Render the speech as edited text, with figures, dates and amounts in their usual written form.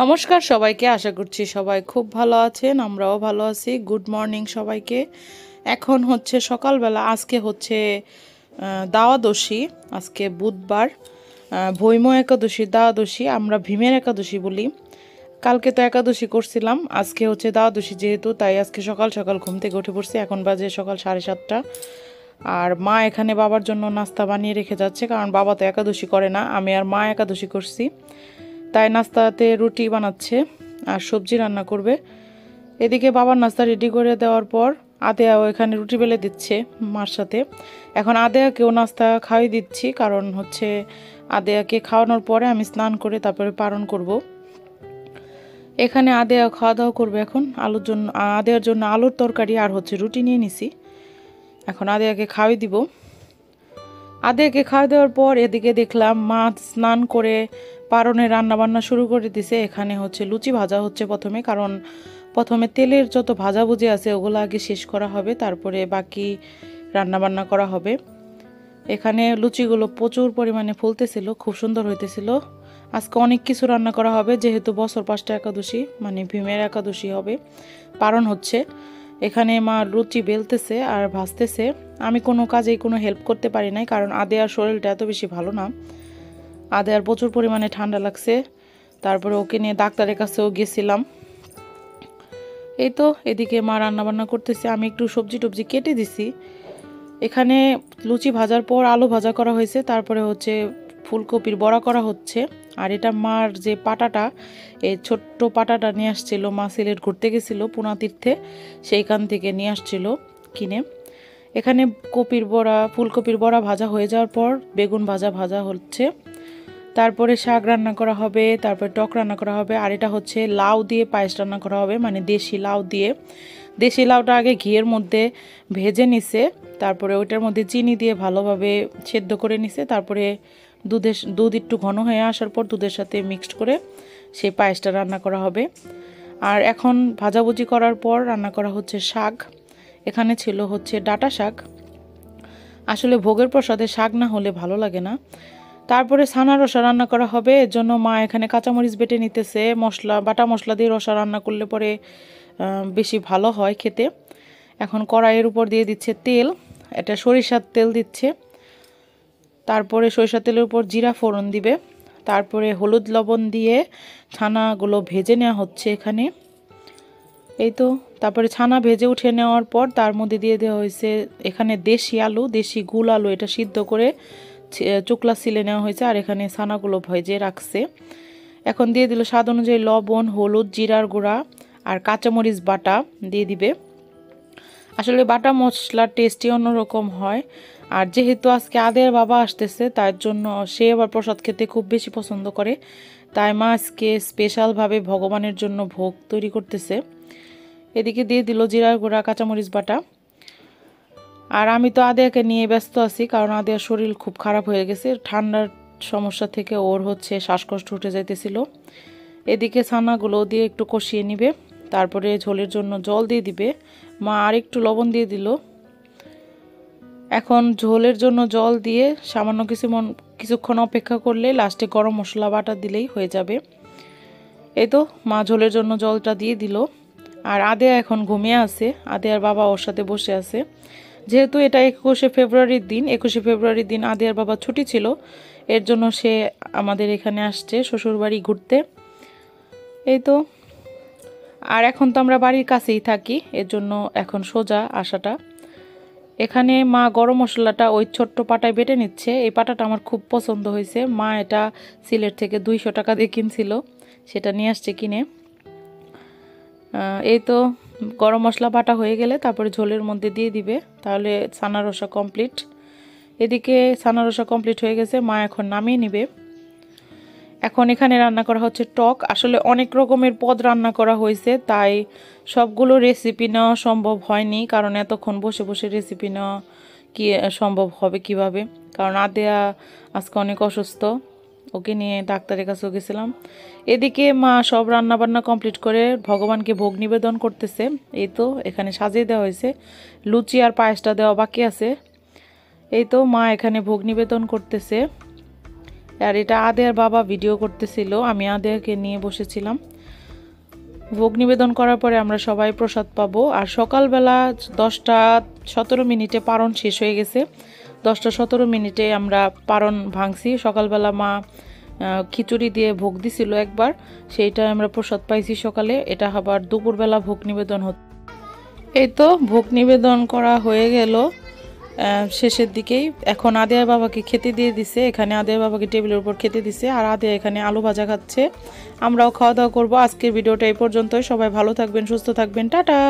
নমস্কার সবাইকে, আশা করছি সবাই খুব ভালো আছেন। আমরাও ভালো আছি। গুড মর্নিং সবাইকে। এখন হচ্ছে সকালবেলা। আজকে হচ্ছে দ্বাদশী। আজকে বুধবার, ভৈম একাদশী, দ্বাদশী আমরা ভীমের একাদশী বলি। কালকে তো একাদশী করছিলাম, আজকে হচ্ছে দ্বাদশী যেহেতু, তাই আজকে সকাল সকাল ঘুম থেকে উঠে পড়ছি। এখন বাজে সকাল 7:30। আর মা এখানে বাবার জন্য নাস্তা বানিয়ে রেখে যাচ্ছে, কারণ বাবা তো একাদশী করে না, আমি আর মা একাদশী করছি। তাই নাস্তাতে রুটি বানাচ্ছে আর সবজি রান্না করবে। এদিকে বাবার নাস্তা রেডি করে দেওয়ার পর আদেয়াও এখানে রুটি বেলে দিচ্ছে মার সাথে। এখন আদেয়াকেও নাস্তা খাওয়াই দিচ্ছি, কারণ হচ্ছে আদেয়াকে খাওয়ানোর পরে আমি স্নান করে তারপরে পালন করব। এখানে আদেয়া খাওয়া দাওয়া করবে এখন। আদেয়ার জন্য আলুর তরকারি আর হচ্ছে রুটি নিয়ে নিছি। এখন আদেয়াকে খাওয়াই দিব। আদেয়াকে খাওয়া দেওয়ার পর এদিকে দেখলাম মা স্নান করে পারনে রান্না বান্না শুরু করে দিছে। এখানে হচ্ছে লুচি ভাজা হচ্ছে প্রথমে, কারণ প্রথমে তেলের যত ভাজাভুজি আছে ওগুলো আগে শেষ করা হবে, তারপরে বাকি রান্না বান্না করা হবে। এখানে লুচিগুলো প্রচুর পরিমাণে ফুলতেছিল, খুব সুন্দর হইতেছিল। আজকে অনেক কিছু রান্না করা হবে, যেহেতু বছর 5টা একাদশী, মানে ভীমের একাদশী হবে, পারণ হচ্ছে। এখানে মা লুচি বেলতেছে আর ভাজতেছে। আমি কোনো কাজেই কোনো হেল্প করতে পারি নাই, কারণ আদেয়ার শরীরটা এত বেশি ভালো না। আদেয়ার প্রচুর পরিমাণে ঠান্ডা লাগছে, তারপরে ওকে নিয়ে ডাক্তারের কাছেও গেছিলাম। এই তো এদিকে মা রান্নাবান্না করতেছে, আমি একটু সবজি টবজি কেটে দিছি। এখানে লুচি ভাজার পর আলু ভাজা করা হয়েছে, তারপরে হচ্ছে ফুলকপির বড়া করা হচ্ছে। আর এটা মার যে পাটাটা, এই ছোট্ট পাটাটা নিয়ে আসছিল মা, সিলেট ঘুরতে গেছিলো পুনাতীর্থে, সেইখান থেকে নিয়ে আসছিল কিনে। এখানে ফুলকপির বড়া ভাজা হয়ে যাওয়ার পর বেগুন ভাজা ভাজা হচ্ছে, তারপরে শাক রান্না করা হবে, তারপরে টক রান্না করা হবে। আর এটা হচ্ছে লাউ দিয়ে পায়েস রান্না করা হবে, মানে দেশি লাউ দিয়ে। দেশি লাউটা আগে ঘিয়ের মধ্যে ভেজে নিছে, তারপরে ওইটার মধ্যে চিনি দিয়ে ভালোভাবে সেদ্ধ করে নিছে, তারপরে দুধ একটু ঘন হয়ে আসার পর দুধের সাথে মিক্সড করে সেই পায়েসটা রান্না করা হবে। আর এখন ভাজাভুজি করার পর রান্না করা হচ্ছে শাক। এখানে ছিল হচ্ছে ডাঁটা শাক। আসলে ভোগের প্রসাদে শাক না হলে ভালো লাগে না। তারপরে ছানার রসা রান্না করা হবে, এর জন্য মা এখানে কাঁচামরিচ বেটে নিতেছে। বাটা মশলা দিয়ে রসা রান্না করলে পরে বেশি ভালো হয় খেতে। এখন কড়াইয়ের উপর দিয়ে দিচ্ছে তেল, এটা সরিষার তেল দিচ্ছে। তারপরে সরিষার তেলের উপর জিরা ফোড়ন দিবে, তারপরে হলুদ লবণ দিয়ে ছানাগুলো ভেজে নেওয়া হচ্ছে এখানে। এই তো তারপরে ছানা ভেজে উঠে নেওয়ার পর তার মধ্যে দিয়ে দেওয়া হয়েছে এখানে দেশি গুল আলু, এটা সিদ্ধ করে চোকলা সিলে নেওয়া হয়েছে। আর এখানে ছানাগুলো ভেজে রাখছে। এখন দিয়ে দিল স্বাদ অনুযায়ী লবণ, হলুদ, জিরার গুঁড়া আর কাঁচামরিচ বাটা দিয়ে দিবে। আসলে বাটা মশলার টেস্টই অন্যরকম হয়। আর যেহেতু আজকে আদের বাবা আসতেছে, তার জন্য সে আবার প্রসাদ খেতে খুব বেশি পছন্দ করে, তাই মা আজকে স্পেশালভাবে ভগবানের জন্য ভোগ তৈরি করতেছে। এদিকে দিয়ে দিল জিরার গুঁড়া, কাঁচামরিচ বাটা। আর আমি তো আদেয়াকে নিয়ে ব্যস্ত আছি, কারণ আদেয়ার শরীর খুব খারাপ হয়ে গেছে। ঠান্ডার সমস্যা থেকে ওর হচ্ছে শ্বাসকষ্ট উঠে যাইতেছিল। এদিকে ছানাগুলো দিয়ে একটু কষিয়ে নিবে, তারপরে ঝোলের জন্য জল দিয়ে দিবে। মা আর একটু লবণ দিয়ে দিল। এখন ঝোলের জন্য জল দিয়ে সামান্য কিছুক্ষণ অপেক্ষা করলে লাস্টে গরম মশলা বাটা দিলেই হয়ে যাবে। এই তো মা ঝোলের জন্য জলটা দিয়ে দিল। আর আদেয়া এখন ঘুমিয়ে আছে, আদেয়ার বাবা ওর সাথে বসে আছে। যেহেতু এটা 21শে ফেব্রুয়ারির দিন আদেয়ার বাবা ছুটি ছিল, এর জন্য সে আমাদের এখানে আসছে শ্বশুরবাড়ি ঘুরতে। এই তো। আর এখন তো আমরা বাড়ির কাছেই থাকি, এর জন্য এখন সোজা আসাটা। এখানে মা গরম মশলাটা ওই ছোট্ট পাটায় বেটে নিচ্ছে। এই পাটাটা আমার খুব পছন্দ হয়েছে। মা এটা সিলেট থেকে 200 টাকা দিয়ে কিনছিল, সেটা নিয়ে আসছে কিনে। এই তো গরম মশলা বাটা হয়ে গেলে তারপরে ঝোলের মধ্যে দিয়ে দিবে, তাহলে ছানা রসা কমপ্লিট। এদিকে ছানা রসা কমপ্লিট হয়ে গেছে, মা এখন নামিয়ে নিবে। এখন এখানে রান্না করা হচ্ছে টক। আসলে অনেক রকমের পদ রান্না করা হয়েছে, তাই সবগুলো রেসিপি নেওয়া সম্ভব হয়নি, কারণ এতক্ষণ বসে বসে রেসিপি নেওয়া কি সম্ভব হবে কিভাবে, কারণ আদেয়া আজকে অনেক অসুস্থ, ওকে নিয়ে ডাক্তারের কাছেও গেছিলাম। এদিকে মা সব রান্না বান্না কমপ্লিট করে ভগবানকে ভোগ নিবেদন করতেছে। এই তো এখানে সাজিয়ে দেওয়া হয়েছে, লুচি আর পায়েসটা দেওয়া বাকি আছে। এই তো মা এখানে ভোগ নিবেদন করতেছে। আর এটা আদের বাবা ভিডিও করতেছিল, আমি আদেরকে নিয়ে বসেছিলাম। ভোগ নিবেদন করার পরে আমরা সবাই প্রসাদ পাবো। আর সকালবেলা 10টা 17 মিনিটে পারণ শেষ হয়ে গেছে। 10টা 17 মিনিটে আমরা পারণ ভাঙছি। সকালবেলা মা খিচুড়ি দিয়ে ভোগ দিছিল একবার, সেইটা আমরা প্রসাদ পাইছি সকালে। এটা আবার দুপুরবেলা ভোগ নিবেদন হতো। এই তো ভোগ নিবেদন করা হয়ে গেল শেষের দিকেই। এখন আদিয়ার বাবাকে খেতে দিয়ে দিছে, এখানে আদিয়ার বাবাকে টেবিলের উপর খেতে দিছে, আর আদিয়া এখানে আলু ভাজা খাচ্ছে। আমরাও খাওয়া দাওয়া করবো। আজকের ভিডিওটা এই পর্যন্তই। সবাই ভালো থাকবেন, সুস্থ থাকবেন, টাটা।